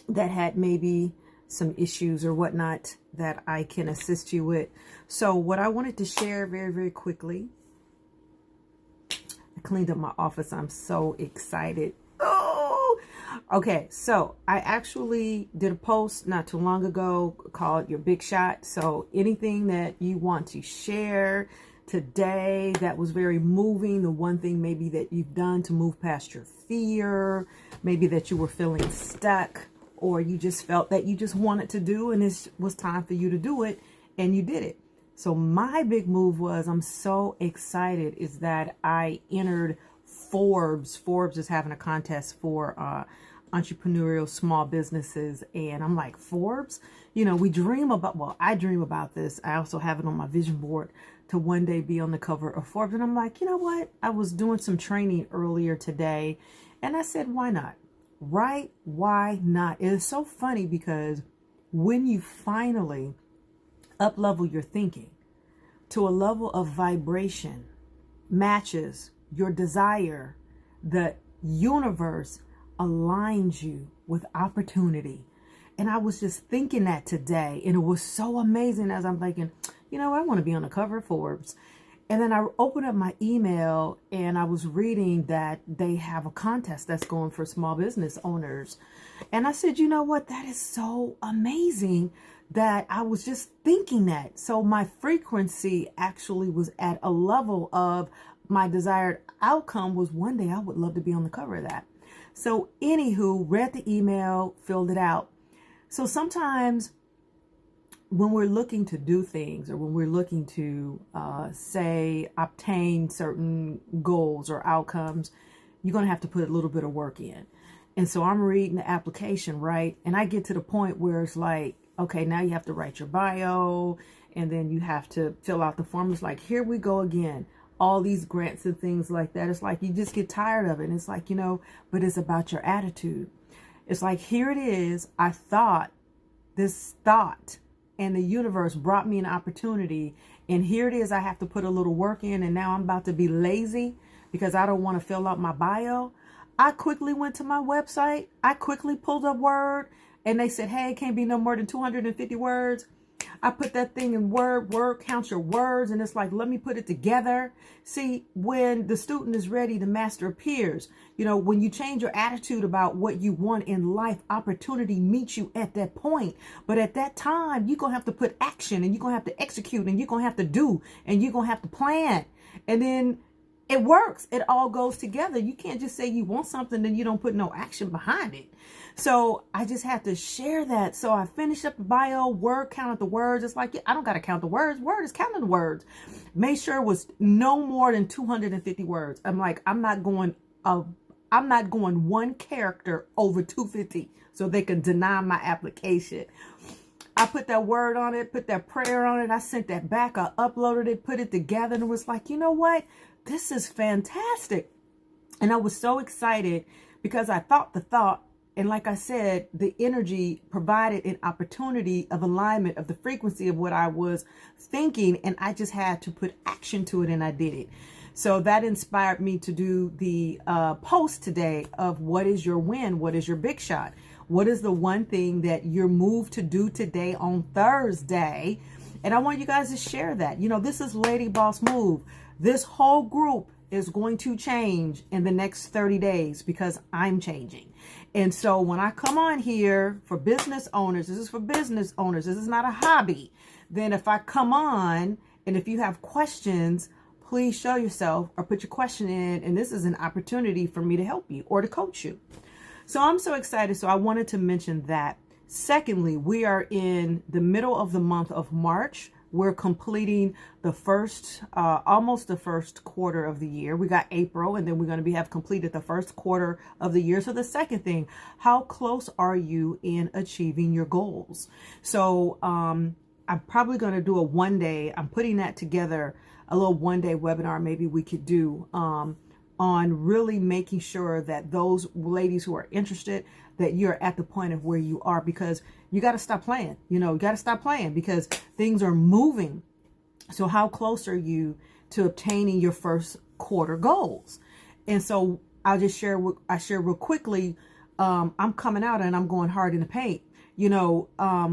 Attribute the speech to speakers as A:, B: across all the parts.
A: that had maybe some issues or whatnot that I can assist you with. So what I wanted to share very, very quickly, I cleaned up my office. I'm so excited. Oh, okay. So I actually did a post not too long ago called Your Big Shot. So anything that you want to share today that was very moving, the one thing maybe that you've done to move past your fear, maybe that you were feeling stuck, or you just felt that you just wanted to do and it was time for you to do it and you did it. So my big move was, I'm so excited, is that I entered Forbes. Forbes is having a contest for entrepreneurial small businesses. And I'm like, Forbes, you know, we dream about, well, I dream about this. I also have it on my vision board to one day be on the cover of Forbes. And I'm like, you know what? I was doing some training earlier today and I said, why not? Right? Why not? It is so funny because when you finally up-level your thinking to a level of vibration matches your desire, the universe aligns you with opportunity. And I was just thinking that today, and it was so amazing as I'm thinking, you know, I want to be on the cover of Forbes. And then I opened up my email and I was reading that they have a contest that's going for small business owners. And I said, you know what? That is so amazing that I was just thinking that. So my frequency actually was at a level of my desired outcome was one day I would love to be on the cover of that. So anywho, read the email, filled it out. So sometimes when we're looking to do things, or when we're looking to, say, obtain certain goals or outcomes, you're going to have to put a little bit of work in. And so I'm reading the application, right? And I get to the point where it's like, okay, now you have to write your bio, and then you have to fill out the form. It's like, here we go again. All these grants and things like that. It's like you just get tired of it. And it's like, you know, but it's about your attitude. It's like, here it is. I thought this thought, and the universe brought me an opportunity, and here it is. I have to put a little work in, and now I'm about to be lazy because I don't want to fill out my bio. I quickly went to my website. I quickly pulled up Word, and they said, hey, it can't be no more than 250 words. I put that thing in Word, count your words, and it's like, let me put it together. See, when the student is ready, the master appears. You know, when you change your attitude about what you want in life, opportunity meets you at that point. But at that time, you're going to have to put action, and you're going to have to execute, and you're going to have to do, and you're going to have to plan. And then it works. It all goes together. You can't just say you want something, then you don't put no action behind it. So I just had to share that. So I finished up the bio, Word counted the words. It's like, I don't got to count the words. Word is counting the words. Made sure it was no more than 250 words. I'm like, I'm not going one character over 250 so they can deny my application. I put that word on it, put that prayer on it. I sent that back. I uploaded it, put it together, and it was like, you know what? This is fantastic. And I was so excited because I thought the thought, and like I said, the energy provided an opportunity of alignment of the frequency of what I was thinking. And I just had to put action to it, and I did it. So that inspired me to do the post today of what is your win? What is your big shot? What is the one thing that you're moved to do today on Thursday? And I want you guys to share that. You know, this is Lady Boss Move. This whole group is going to change in the next 30 days because I'm changing. And so when I come on here for business owners, this is for business owners. This is not a hobby. Then if I come on, and if you have questions, please show yourself or put your question in. And this is an opportunity for me to help you or to coach you. So I'm so excited. So I wanted to mention that. Secondly, we are in the middle of the month of March. We're completing the first, almost the first quarter of the year. We got April, and then we're going to have completed the first quarter of the year. So the second thing, how close are you in achieving your goals? So I'm probably going to do a one day. I'm putting that together, a little one day webinar maybe we could do on really making sure that those ladies who are interested, that you're at the point of where you are, because you got to stop playing. You know, you got to stop playing because things are moving. So how close are you to obtaining your first quarter goals? And so I'll just share, I share real quickly I'm coming out and I'm going hard in the paint. You know,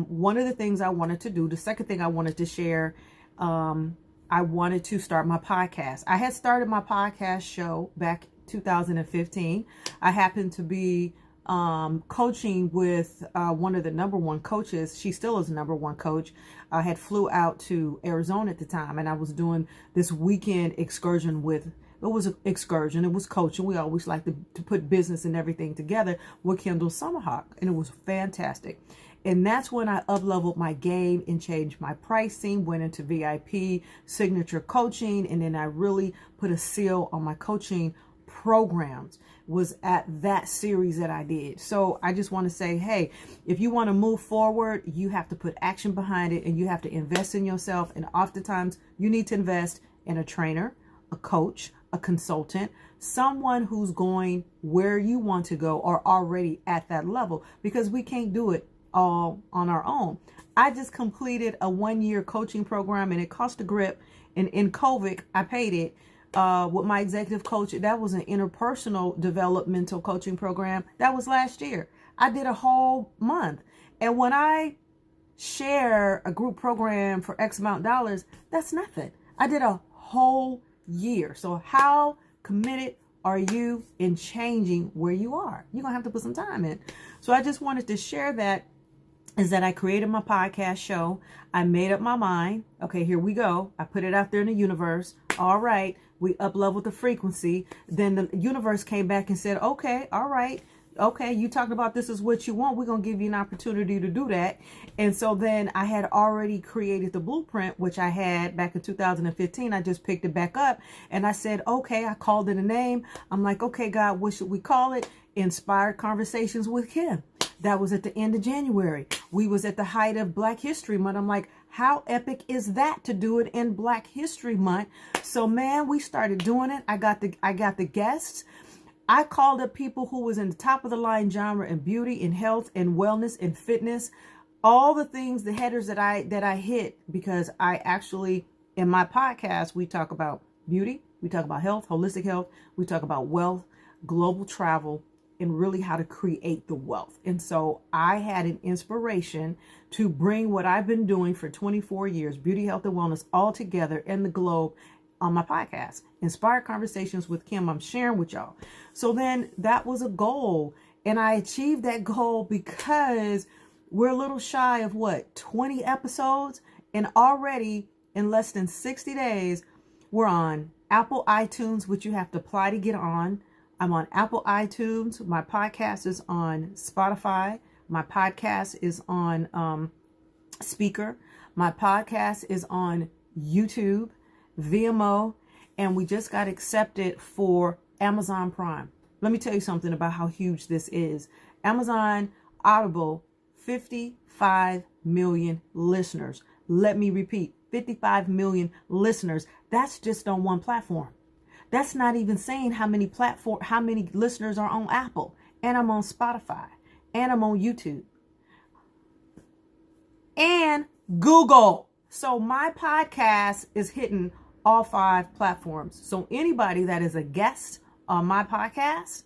A: one of the things I wanted to do, the second thing I wanted to share, I wanted to start my podcast. I had started my podcast show back 2015. I happened to be coaching with one of the number one coaches. She still is the number one coach. I had flew out to Arizona at the time, and I was doing this weekend excursion with, it was an excursion, it was coaching. We always like to put business and everything together with Kendall Summerhawk, and it was fantastic. And that's when I up-leveled my game and changed my pricing, went into VIP signature coaching, and then I really put a seal on my coaching programs, was at that series that I did. So I just want to say, hey, if you want to move forward, you have to put action behind it, and you have to invest in yourself. And oftentimes you need to invest in a trainer, a coach, a consultant, someone who's going where you want to go or already at that level, because we can't do it all on our own. I just completed a 1-year coaching program, and it cost a grip. And in COVID, I paid it with my executive coach. That was an interpersonal developmental coaching program. That was last year. I did a whole month. And when I share a group program for X amount of dollars, that's nothing. I did a whole year. So how committed are you in changing where you are? You're going to have to put some time in. So I just wanted to share that, is that I created my podcast show. I made up my mind. Okay, here we go. I put it out there in the universe. All right. We up-leveled the frequency. Then the universe came back and said, okay, all right. Okay, you talked about this is what you want. We're going to give you an opportunity to do that. And so then I had already created the blueprint, which I had back in 2015. I just picked it back up and I said, okay, I called it a name. I'm like, okay, God, what should we call it? Inspired Conversations with Kim. That was at the end of January. We was at the height of Black History Month. I'm like, how epic is that to do it in Black History Month? So man, we started doing it. I got the guests. I called up people who was in the top of the line genre in beauty, in health, and wellness, and fitness, all the things, the headers that I hit, because I actually, in my podcast, we talk about beauty, we talk about health, holistic health, we talk about wealth, global travel, and really how to create the wealth. And so I had an inspiration to bring what I've been doing for 24 years, beauty, health, and wellness, all together in the globe on my podcast, Inspired Conversations with Kim. I'm sharing with y'all. So then that was a goal. And I achieved that goal because we're a little shy of 20 episodes. And already in less than 60 days, we're on Apple iTunes, which you have to apply to get on. I'm on Apple iTunes. My podcast is on Spotify. My podcast is on Speaker. My podcast is on YouTube, Vimeo, and we just got accepted for Amazon Prime. Let me tell you something about how huge this is. Amazon Audible, 55 million listeners. Let me repeat, 55 million listeners. That's just on one platform. That's not even saying how many listeners are on Apple, and I'm on Spotify, and I'm on YouTube, and Google. So my podcast is hitting all 5 platforms. So anybody that is a guest on my podcast,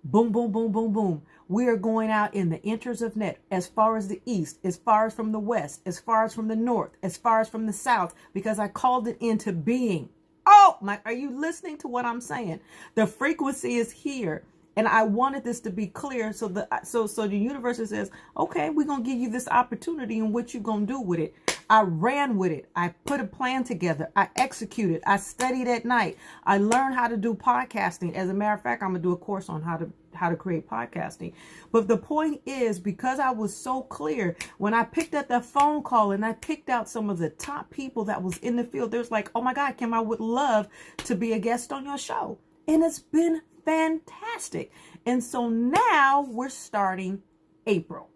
A: boom, boom, boom, boom, boom. We are going out in the enters of net, as far as the east, as far as from the west, as far as from the north, as far as from the south, because I called it into being. Oh my, are you listening to what I'm saying? The frequency is here. And I wanted this to be clear. So the universe says, okay, we're going to give you this opportunity, and what you going to do with it? I ran with it. I put a plan together. I executed. I studied at night. I learned how to do podcasting. As a matter of fact, I'm going to do a course on how to create podcasting. But the point is, because I was so clear, when I picked up that phone call and I picked out some of the top people that was in the field, there's like, oh my God, Kim, I would love to be a guest on your show. And it's been fantastic. And so now we're starting April.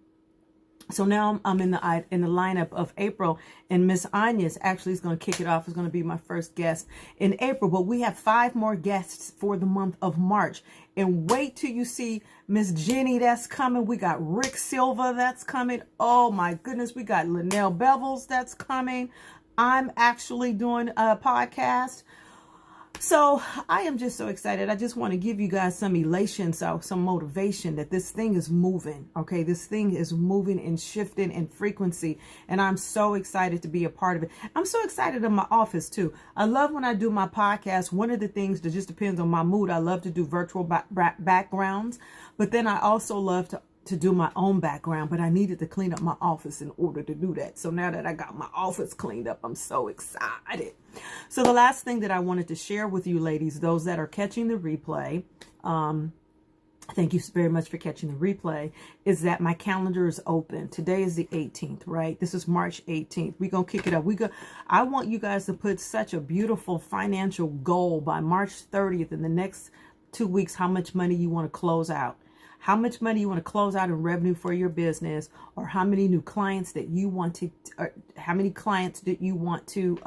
A: So now I'm in the lineup of April, and Miss Anya's actually is going to kick it off. Is going to be my first guest in April, but we have 5 more guests for the month of March. And wait till you see Miss Jenny that's coming. We got Rick Silva that's coming. Oh my goodness, we got Linnell Bevels that's coming. I'm actually doing a podcast. So I am just so excited. I just want to give you guys some elation, some motivation that this thing is moving. Okay, this thing is moving and shifting in frequency, and I'm so excited to be a part of it. I'm so excited in my office too. I love when I do my podcast. One of the things that just depends on my mood. I love to do virtual backgrounds, but then I also love to do my own background, but I needed to clean up my office in order to do that. So now that I got my office cleaned up, I'm so excited. So the last thing that I wanted to share with you ladies, those that are catching the replay, thank you very much for catching the replay, is that my calendar is open. Today is the 18th, right? This is March 18th. We're going to kick it up. I want you guys to put such a beautiful financial goal by March 30th in the next 2 weeks, how much money you want to close out. How much money you want to close out in revenue for your business, or how many new clients that you want to, or how many clients that you want to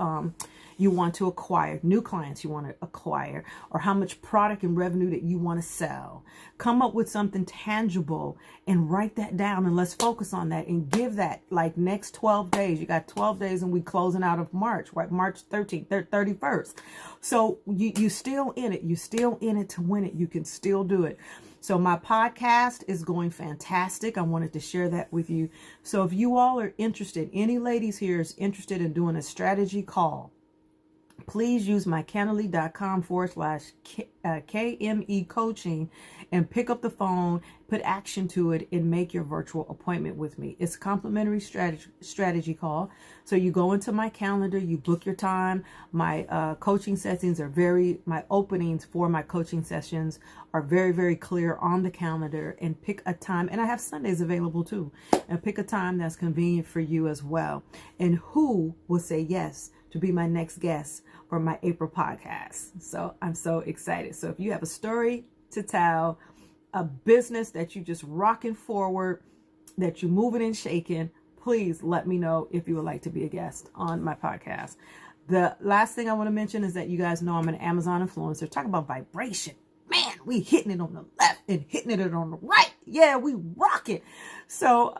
A: acquire, new clients you want to acquire, or how much product and revenue that you want to sell. Come up with something tangible and write that down, and let's focus on that and give that like next 12 days. You got 12 days and we closing out of March, right? March 13th, 31st. So you still in it. You still in it to win it. You can still do it. So my podcast is going fantastic. I wanted to share that with you. So if you all are interested, any ladies here is interested in doing a strategy call, please use my Calendly.com/KME coaching and pick up the phone, put action to it, and make your virtual appointment with me. It's a complimentary strategy call. So you go into my calendar, you book your time. My coaching sessions are my openings for my coaching sessions are very, very clear on the calendar, and pick a time. And I have Sundays available too. And pick a time that's convenient for you as well. And who will say yes to be my next guest for my April podcast. So I'm so excited. So if you have a story to tell, a business that you just rocking forward, that you're moving and shaking, please let me know if you would like to be a guest on my podcast. The last thing I want to mention is that you guys know I'm an Amazon influencer. Talk about vibration. Man, we hitting it on the left and hitting it on the right. Yeah, we rock it. So,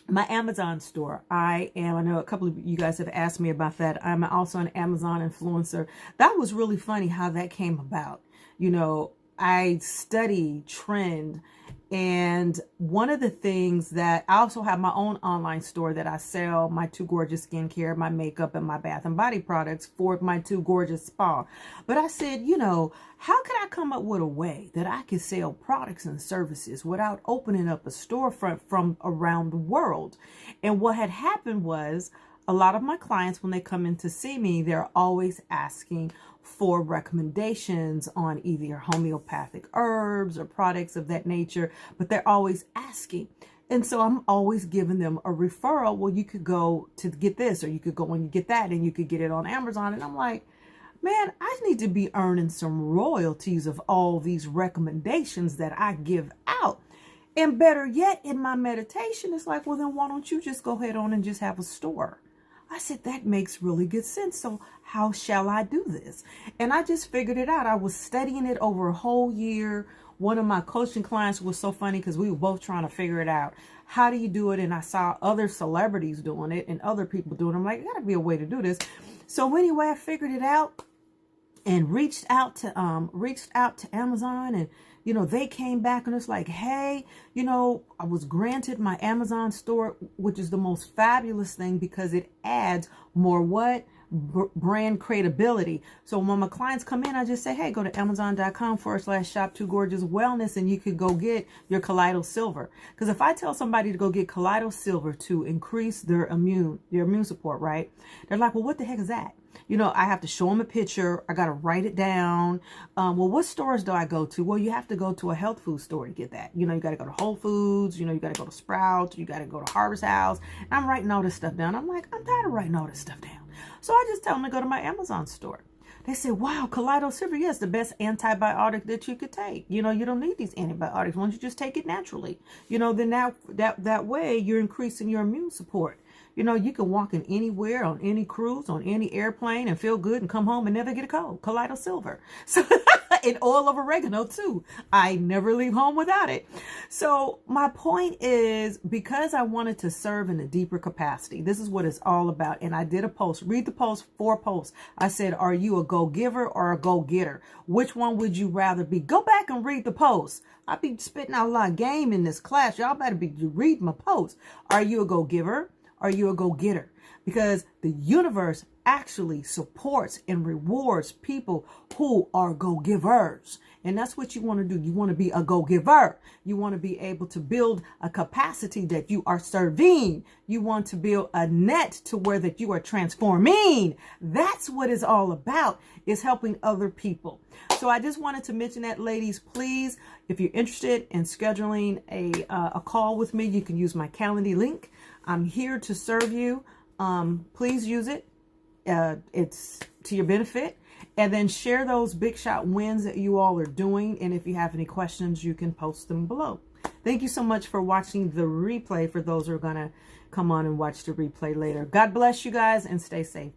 A: my Amazon store, I know a couple of you guys have asked me about that. I'm also an Amazon influencer. That was really funny how that came about. You know, I study trend, and one of the things that I also have my own online store that I sell my Too Gorgeous skincare, my makeup, and my bath and body products for my Too Gorgeous spa. But I said, you know, how could I come up with a way that I could sell products and services without opening up a storefront from around the world? And what had happened was, a lot of my clients, when they come in to see me, they're always asking for recommendations on either homeopathic herbs or products of that nature, but they're always asking. And so I'm always giving them a referral. Well, you could go to get this, or you could go and get that, and you could get it on Amazon. And I'm like, man, I need to be earning some royalties of all these recommendations that I give out. And better yet, in my meditation, it's like, well, then why don't you just go ahead on and just have a store? I said, that makes really good sense. So how shall I do this? And I just figured it out. I was studying it over a whole year. One of my coaching clients was so funny because we were both trying to figure it out. How do you do it? And I saw other celebrities doing it and other people doing it. I'm like, there gotta be a way to do this. So anyway, I figured it out and reached out to Amazon, and you know, they came back and it's like, hey, you know, I was granted my Amazon store, which is the most fabulous thing because it adds more brand credibility. So when my clients come in, I just say, hey, go to Amazon.com/shop Too Gorgeous Wellness, and you could go get your Kaleido Silver. Because if I tell somebody to go get Kaleido Silver to increase their immune support, right? They're like, well, what the heck is that? You know, I have to show them a picture. I got to write it down. Well, what stores do I go to? Well, you have to go to a health food store to get that. You know, you got to go to Whole Foods. You know, you got to go to Sprouts. You got to go to Harvest House. And I'm writing all this stuff down. I'm like, I'm tired of writing all this stuff down. So I just tell them to go to my Amazon store. They say, wow, Kaleido Silver, yes, the best antibiotic that you could take. You know, you don't need these antibiotics. Why don't you just take it naturally? You know, then that way you're increasing your immune support. You know, you can walk in anywhere, on any cruise, on any airplane, and feel good and come home and never get a cold. Colloidal silver. So, and oil of oregano too. I never leave home without it. So my point is, because I wanted to serve in a deeper capacity, this is what it's all about. And I did a post, read the post, 4 posts. I said, are you a go-giver or a go-getter? Which one would you rather be? Go back and read the post. I be spitting out a lot of game in this class. Y'all better be reading my post. Are you a go-giver? Are you a go-getter? Because the universe actually supports and rewards people who are go-givers. And that's what you want to do. You want to be a go-giver. You want to be able to build a capacity that you are serving. You want to build a net to where that you are transforming. That's what it's all about, is helping other people. So I just wanted to mention that, ladies. Please, if you're interested in scheduling a call with me, you can use my Calendly link. I'm here to serve you. Please use it. It's to your benefit. And then share those big shot wins that you all are doing. And if you have any questions, you can post them below. Thank you so much for watching the replay, for those who are going to come on and watch the replay later. God bless you guys and stay safe.